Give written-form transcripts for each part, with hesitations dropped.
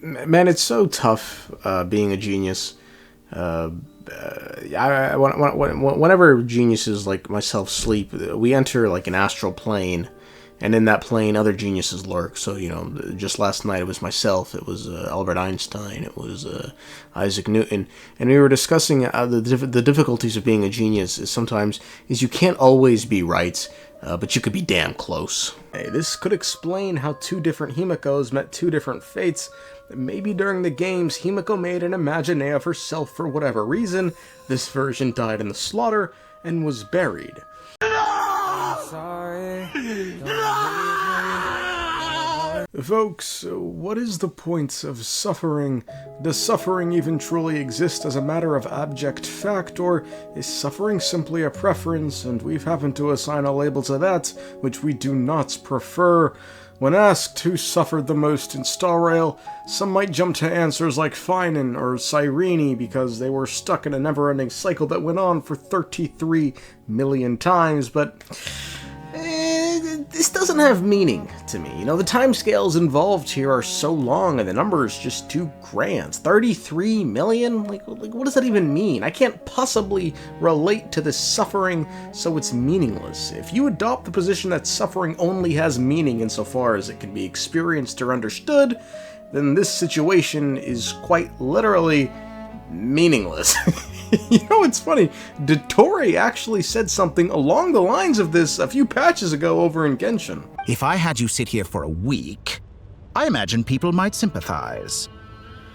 Man, it's so tough being a genius. Whenever geniuses like myself sleep, we enter like an astral plane, and in that plane, other geniuses lurk. So, just last night it was myself, it was Albert Einstein, it was Isaac Newton, and we were discussing the difficulties of being a genius. Is you can't always be right, but you could be damn close. Hey, this could explain how two different himekos met two different fates. Maybe during the games, Himeko made an imaginea of herself for whatever reason. This version died in the slaughter and was buried. Folks, what is the point of suffering? Does suffering even truly exist as a matter of abject fact, or is suffering simply a preference, and we've happened to assign a label to that, which we do not prefer? When asked who suffered the most in Star Rail, some might jump to answers like Finan or Cyrene because they were stuck in a never-ending cycle that went on for 33 million times, but this doesn't have meaning to me. The timescales involved here are so long and the number is just too grand. 33 million? Like, what does that even mean? I can't possibly relate to this suffering, so it's meaningless. If you adopt the position that suffering only has meaning insofar as it can be experienced or understood, then this situation is quite literally meaningless. It's funny. Dottore actually said something along the lines of this a few patches ago over in Genshin. If I had you sit here for a week, I imagine people might sympathize.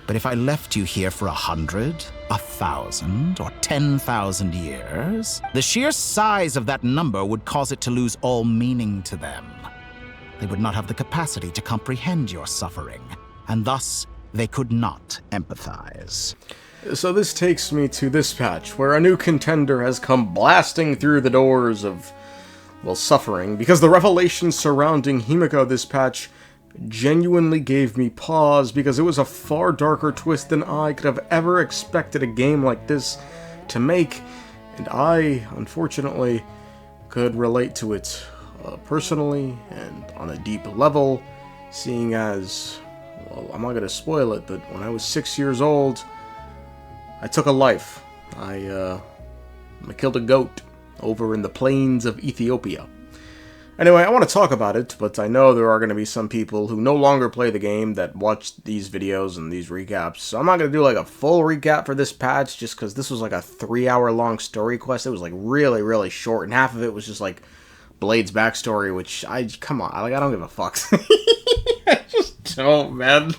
But if I left you here for 100, 1,000, or 10,000 years, the sheer size of that number would cause it to lose all meaning to them. They would not have the capacity to comprehend your suffering, and thus they could not empathize. So this takes me to this patch, where a new contender has come blasting through the doors of, suffering, because the revelations surrounding Himeko this patch genuinely gave me pause, because it was a far darker twist than I could have ever expected a game like this to make, and I, unfortunately, could relate to it personally and on a deep level, seeing as, I'm not going to spoil it, but when I was 6 years old, I took a life. I killed a goat over in the plains of Ethiopia. Anyway, I want to talk about it, but I know there are going to be some people who no longer play the game that watch these videos and these recaps, so I'm not going to do like a full recap for this patch, just because this was like a 3-hour long story quest. It was like really, really short, and half of it was just like Blade's backstory, which I don't give a fuck. I just don't, man.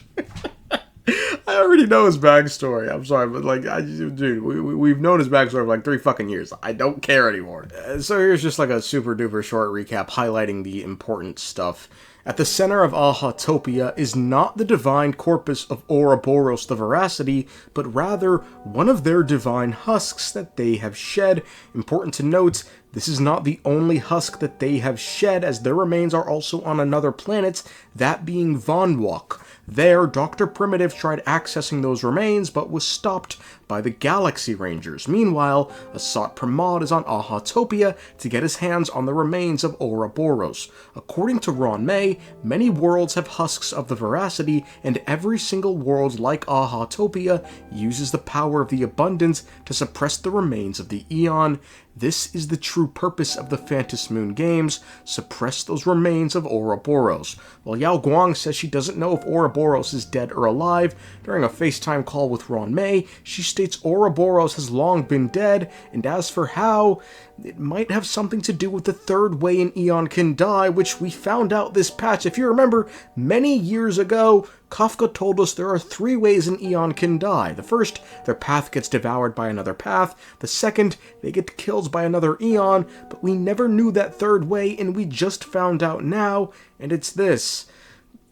I already know his backstory. I'm sorry, but we've known his backstory for like 3 fucking years. I don't care anymore. So here's just like a super duper short recap highlighting the important stuff. At the center of Ahatopia is not the divine corpus of Ouroboros the Veracity, but rather one of their divine husks that they have shed. Important to note, this is not the only husk that they have shed, as their remains are also on another planet, that being Vonwalk. There, Dr. Primitive tried accessing those remains, but was stopped by the Galaxy Rangers. Meanwhile, Asat Pramad is on Ahatopia to get his hands on the remains of Ouroboros. According to Ron May, many worlds have husks of the Veracity, and every single world like Ahatopia uses the power of the Abundance to suppress the remains of the Eon. This is the true purpose of the Phantom Moon games, suppress those remains of Ouroboros. While Yao Guang says she doesn't know if Ouroboros is dead or alive, during a FaceTime call with Ron May, she states Ouroboros has long been dead, and as for how, it might have something to do with the third way an Eon can die, which we found out this patch. If you remember, many years ago, Kafka told us there are 3 ways an Eon can die. The first, their path gets devoured by another path. The second, they get killed by another Eon, but we never knew that third way, and we just found out now, and it's this.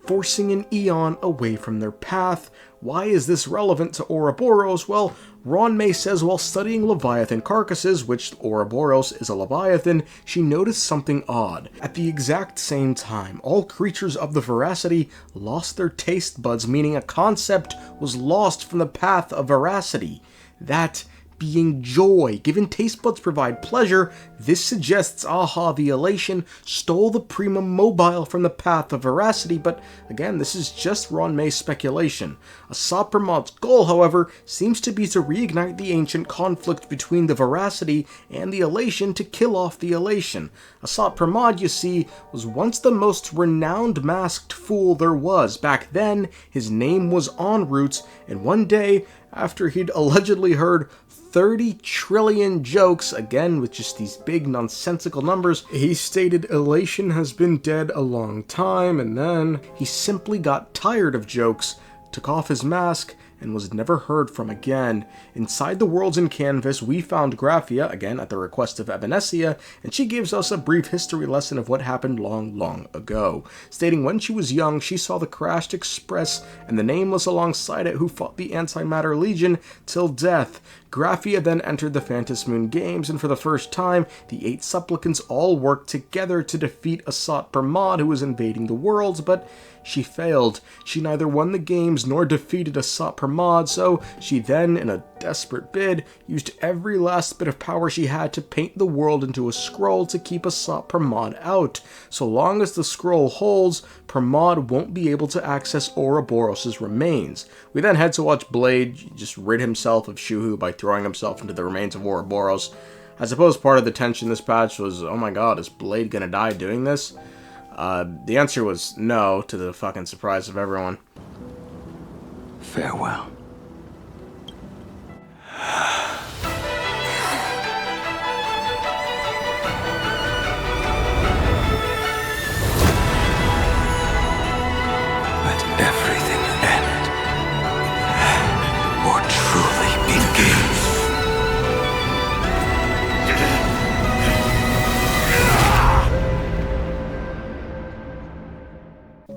Forcing an Eon away from their path. Why is this relevant to Ouroboros? Well, Ron May says while studying Leviathan carcasses, which Ouroboros is a Leviathan, she noticed something odd. At the exact same time, all creatures of the Veracity lost their taste buds, meaning a concept was lost from the path of Veracity. That being joy. Given taste buds provide pleasure, this suggests Aha the Elation stole the primum mobile from the path of veracity, but again, this is just Ronmay's speculation. Asat Pramad's goal, however, seems to be to reignite the ancient conflict between the veracity and the elation to kill off the elation. Asat Pramad, you see, was once the most renowned masked fool there was. Back then, his name was En route, and one day, after he'd allegedly heard 30 trillion jokes, again with just these big nonsensical numbers, he stated elation has been dead a long time, and then he simply got tired of jokes, took off his mask, and was never heard from again. Inside the Worlds in Canvas, we found Graphia, again at the request of Evanescia, and she gives us a brief history lesson of what happened long, long ago, stating when she was young, she saw the crashed Express and the Nameless alongside it who fought the Antimatter Legion till death. Graphia then entered the Phantom Moon Games, and for the first time, the 8 supplicants all worked together to defeat Asat Pramad, who was invading the worlds, but she failed. She neither won the games nor defeated Asat Pramad, so she then, in a desperate bid, used every last bit of power she had to paint the world into a scroll to keep Asat Pramad out. So long as the scroll holds, Pramad won't be able to access Ouroboros' remains. We then head to watch Blade just rid himself of Shuhu by throwing himself into the remains of Ouroboros. I suppose part of the tension this patch was, oh my god, is Blade gonna die doing this? The answer was no, to the fucking surprise of everyone. Farewell. Let everything end, or truly begins.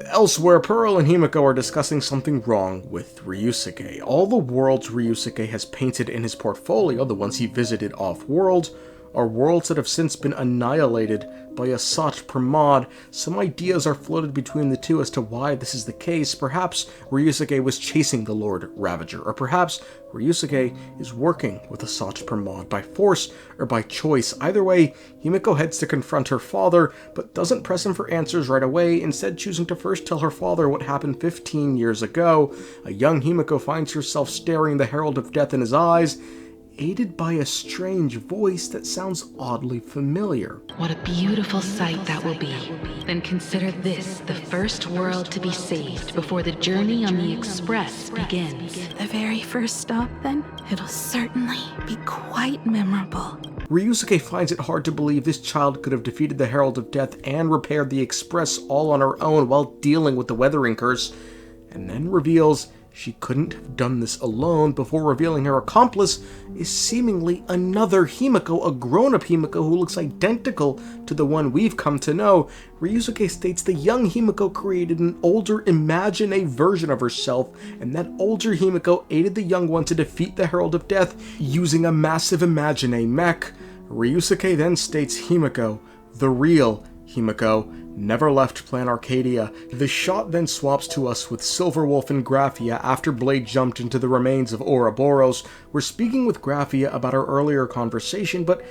Elsewhere, Pearl and Himeko are discussing something wrong with Ryusuke. All the worlds Ryusuke has painted in his portfolio, the ones he visited off-world, are worlds that have since been annihilated by Asat Pramad. Some ideas are floated between the two as to why this is the case. Perhaps Ryusuke was chasing the Lord Ravager, or perhaps Ryusuke is working with Asat Pramad by force or by choice. Either way, Himeko heads to confront her father, but doesn't press him for answers right away, instead choosing to first tell her father what happened 15 years ago. A young Himeko finds herself staring the Herald of Death in his eyes, aided by a strange voice that sounds oddly familiar. What a beautiful sight that will be. Then consider this the first world to be saved before the journey on the Express begins. The very first stop, then? It'll certainly be quite memorable. Ryusuke finds it hard to believe this child could have defeated the Herald of Death and repaired the Express all on her own while dealing with the Weathering Curse, and then reveals she couldn't have done this alone before revealing her accomplice is seemingly another Himeko, a grown-up Himeko who looks identical to the one we've come to know. Ryusuke states the young Himeko created an older imagine version of herself, and that older Himeko aided the young one to defeat the Herald of Death using a massive imagine mech. Ryusuke then states Himeko, the real Himeko, never left Plan Arcadia. The shot then swaps to us with Silverwolf and Graphia after Blade jumped into the remains of Ouroboros. We're speaking with Graphia about our earlier conversation, but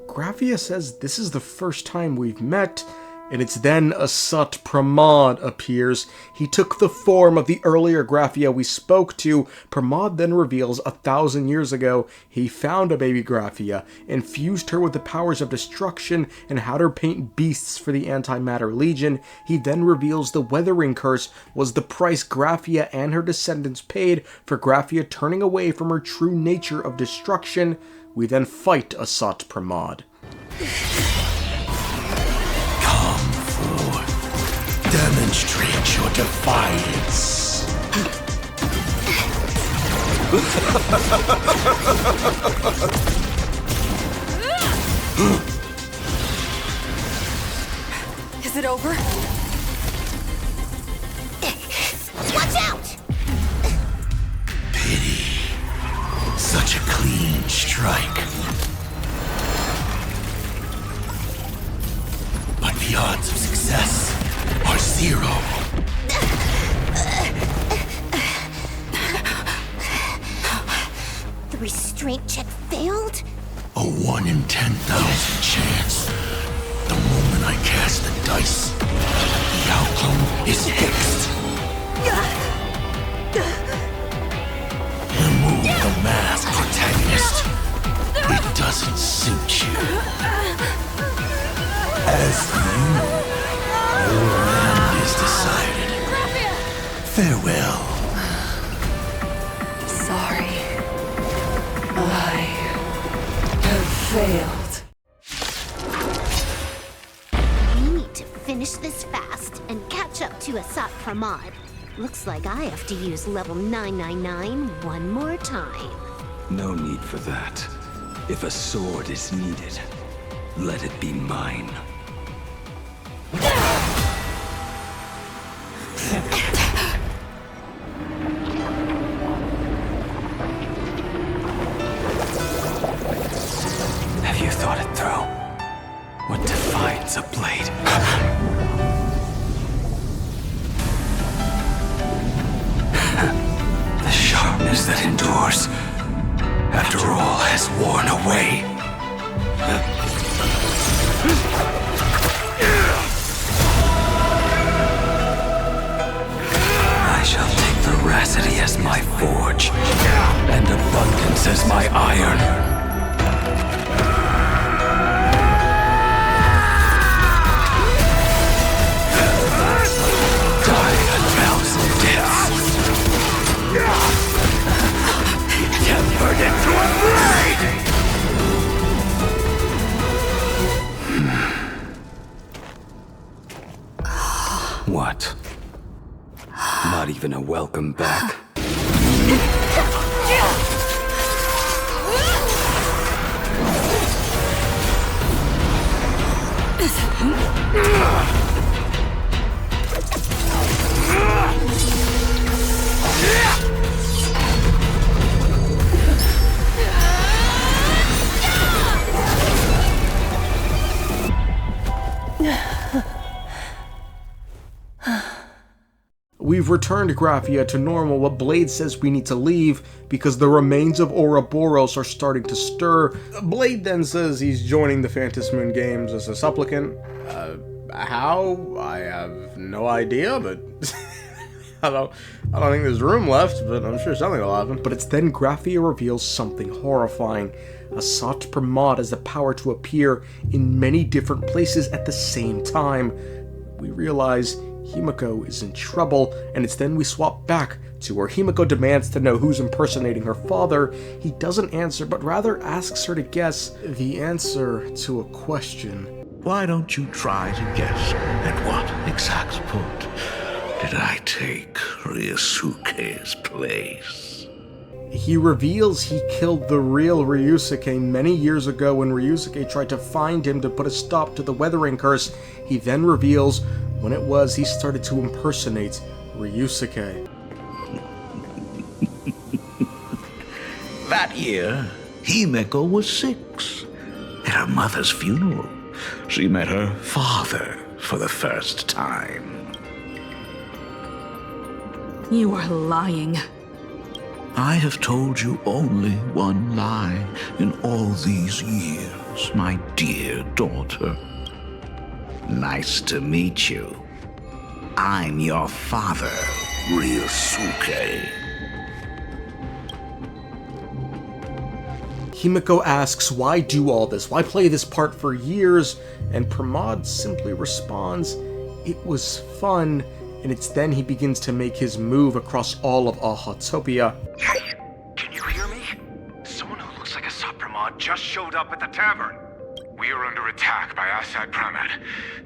Graphia says this is the first time we've met, and it's then Asat Pramad appears. He took the form of the earlier Graphia we spoke to. Pramad then reveals 1,000 years ago he found a baby Graphia, infused her with the powers of destruction, and had her paint beasts for the Antimatter Legion. He then reveals the Weathering Curse was the price Graphia and her descendants paid for Graphia turning away from her true nature of destruction. We then fight Asat Pramad. Demonstrate your defiance. Is it over? Watch out! Pity. Such a clean strike. But the odds of success are 0. restraint check failed? A 1 in 10,000 chance. The moment I cast the dice, the outcome is fixed. Remove the mask, protagonist. It doesn't suit you. As for you, your end is decided. Farewell. Sorry. I have failed. We need to finish this fast and catch up to Asat Pramad. Looks like I have to use level 999 one more time. No need for that. If a sword is needed, let it be mine. Have you thought it through? What defines a blade? The sharpness that endures after all has worn away. I shall take veracity as my forge, and abundance as my iron. Die a thousand deaths. Tempered into a blade! What? Not even a welcome back? We've returned Graphia to normal, but Blade says we need to leave because the remains of Ouroboros are starting to stir. Blade then says he's joining the Phantom Moon Games as a supplicant. How? I have no idea, but I don't think there's room left, but I'm sure something will happen. But it's then Graphia reveals something horrifying. Asat Pramad has the power to appear in many different places at the same time. We realize Himeko is in trouble, and it's then we swap back to where Himeko demands to know who's impersonating her father. He doesn't answer, but rather asks her to guess the answer to a question. Why don't you try to guess at what exact point did I take Ryusuke's place? He reveals he killed the real Ryusuke many years ago when Ryusuke tried to find him to put a stop to the weathering curse. He then reveals when it was he started to impersonate Ryusuke. That year, Himeko was 6. At her mother's funeral, she met her father for the first time. You are lying. I have told you only one lie in all these years, my dear daughter. Nice to meet you. I'm your father, Ryusuke. Himeko asks, why do all this? Why play this part for years? And Pramad simply responds, it was fun. And it's then he begins to make his move across all of Ahatopia. Hey, can you hear me? Someone who looks like Asat Pramad just showed up at the tavern. We are under attack by Asat Pramad.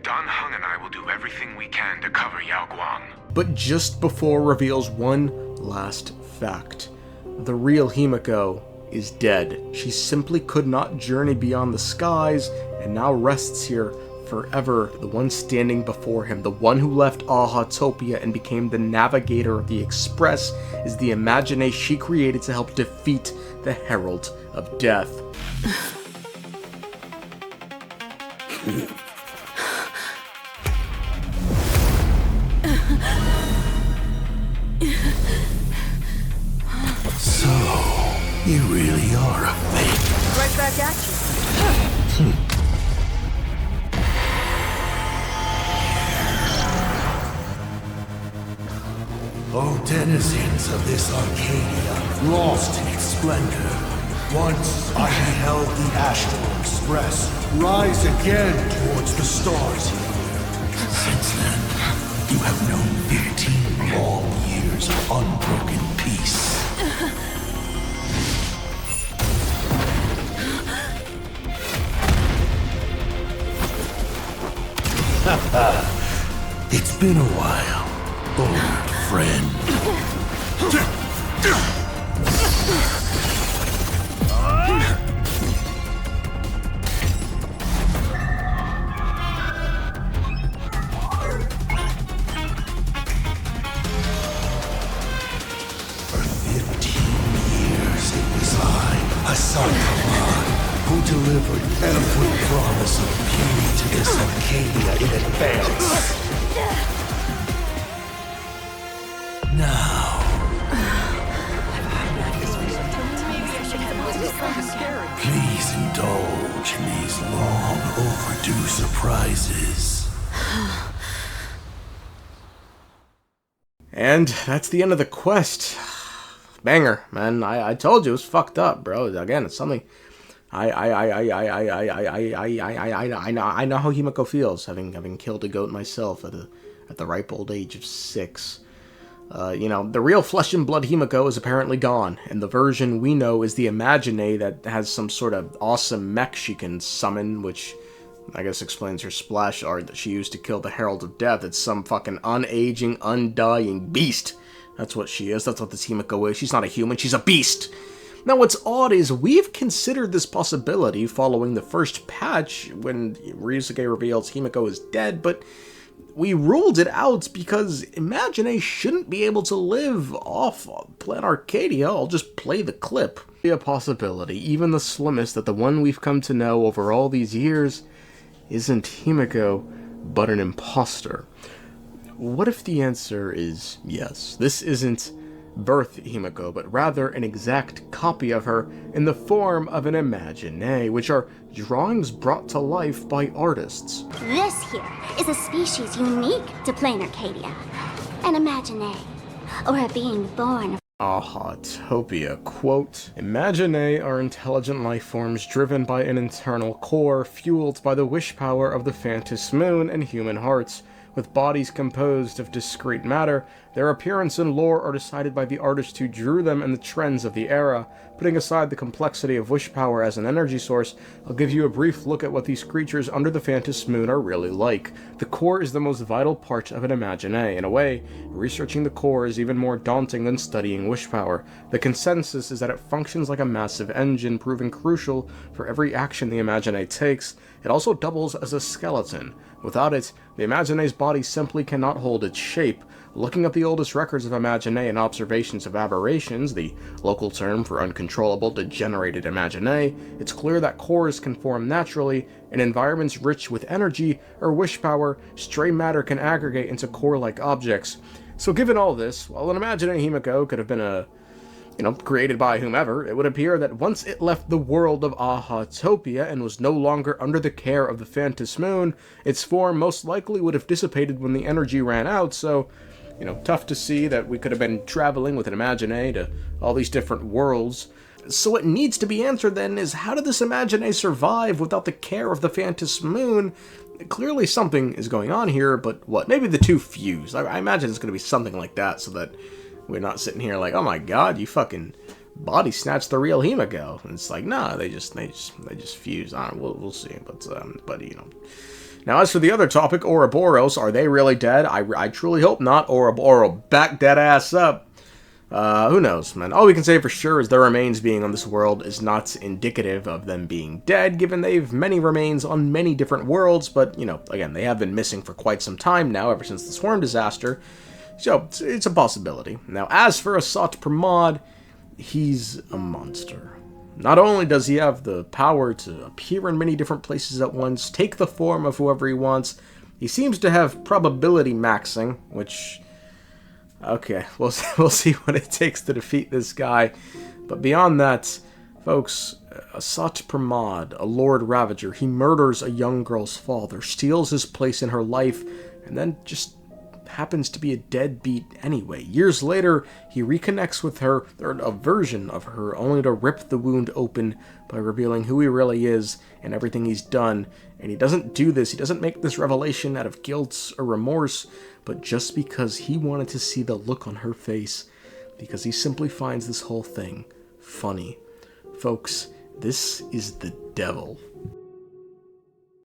Dan Heng and I will do everything we can to cover Yao Guang. But just before reveals one last fact. The real Himeko is dead. She simply could not journey beyond the skies and now rests here forever. The one standing before him, the one who left Ahatopia and became the navigator of the Express, is the imagination she created to help defeat the Herald of Death. So, You really are a fake. Right back at you. O denizens of this Arcadia, lost in its splendor, once I beheld the Astral Express rise again towards the stars. Since then, you have known 15 long years of unbroken peace. It's been a while, old friend. For 15 years it was I, Asat Pramad, who delivered every promise of beauty to this Arcadia in advance. Now, please indulge in these long overdue surprises. And that's the end of the quest. Banger, man. I told you it was fucked up, bro. Again, it's something I know how himeko feels, having killed a goat myself at the ripe old age of 6. You know, the real flesh and blood himeko is apparently gone, and the version we know is the imagine that has some sort of awesome mech she can summon, which I guess explains her splash art that she used to kill the Herald of Death. It's some fucking unaging, undying beast. That's what she is. That's what this himeko is. She's not a human. She's a beast. Now, what's odd is we've considered this possibility following the first patch when Ryusuke reveals himeko is dead, but we ruled it out because Imagine shouldn't be able to live off Planet Arcadia. I'll just play the clip. A possibility, even the slimmest, that the one we've come to know over all these years isn't himeko, but an imposter. What if the answer is yes? This isn't birth himeko, but rather an exact copy of her in the form of an imagine, which are drawings brought to life by artists. This here is a species unique to plain Arcadia. An imagine, or a being born of Outta. Quote, Imagine are intelligent life forms driven by an internal core fueled by the wish power of the Phantom Moon and human hearts. With bodies composed of discrete matter, their appearance and lore are decided by the artist who drew them and the trends of the era. Putting aside the complexity of wish power as an energy source, I'll give you a brief look at what these creatures under the Phantom Moon are really like. The core is the most vital part of an imagine. In a way, researching the core is even more daunting than studying wish power. The consensus is that it functions like a massive engine, proving crucial for every action the imagine takes. It also doubles as a skeleton. Without it, the Imagine's body simply cannot hold its shape. Looking at the oldest records of Imagine and observations of aberrations, the local term for uncontrollable, degenerated Imagine, it's clear that cores can form naturally. In environments rich with energy or wish power, stray matter can aggregate into core-like objects. So given all this, while an Imagine himeko could have been created by whomever, it would appear that once it left the world of Ahatopia and was no longer under the care of the Phantom Moon, its form most likely would have dissipated when the energy ran out, so, tough to see that we could have been traveling with an Imagine to all these different worlds. So what needs to be answered then is, how did this Imagine survive without the care of the Phantom Moon? Clearly something is going on here, but what? Maybe the two fused. I imagine it's going to be something like that, so that we're not sitting here like, oh my god, you fucking body snatched the real himeko. And it's like, nah, they just fused. I don't know, we'll see. But Now, as for the other topic, Ouroboros, are they really dead? I truly hope not. Ouroboros, back that ass up. Who knows, man. All we can say for sure is their remains being on this world is not indicative of them being dead, given they've many remains on many different worlds. But, again, they have been missing for quite some time now, ever since the Swarm disaster. So, it's a possibility. Now, as for Asat Pramad, he's a monster. Not only does he have the power to appear in many different places at once, take the form of whoever he wants, he seems to have probability maxing, which... Okay, we'll see what it takes to defeat this guy. But beyond that, folks, Asat Pramad, a Lord Ravager, he murders a young girl's father, steals his place in her life, and then just happens to be a deadbeat anyway. Years later, he reconnects with her, or a version of her, only to rip the wound open by revealing who he really is and everything he's done. And he doesn't do this, he doesn't make this revelation out of guilt or remorse, but just because he wanted to see the look on her face, because he simply finds this whole thing funny. Folks, this is the devil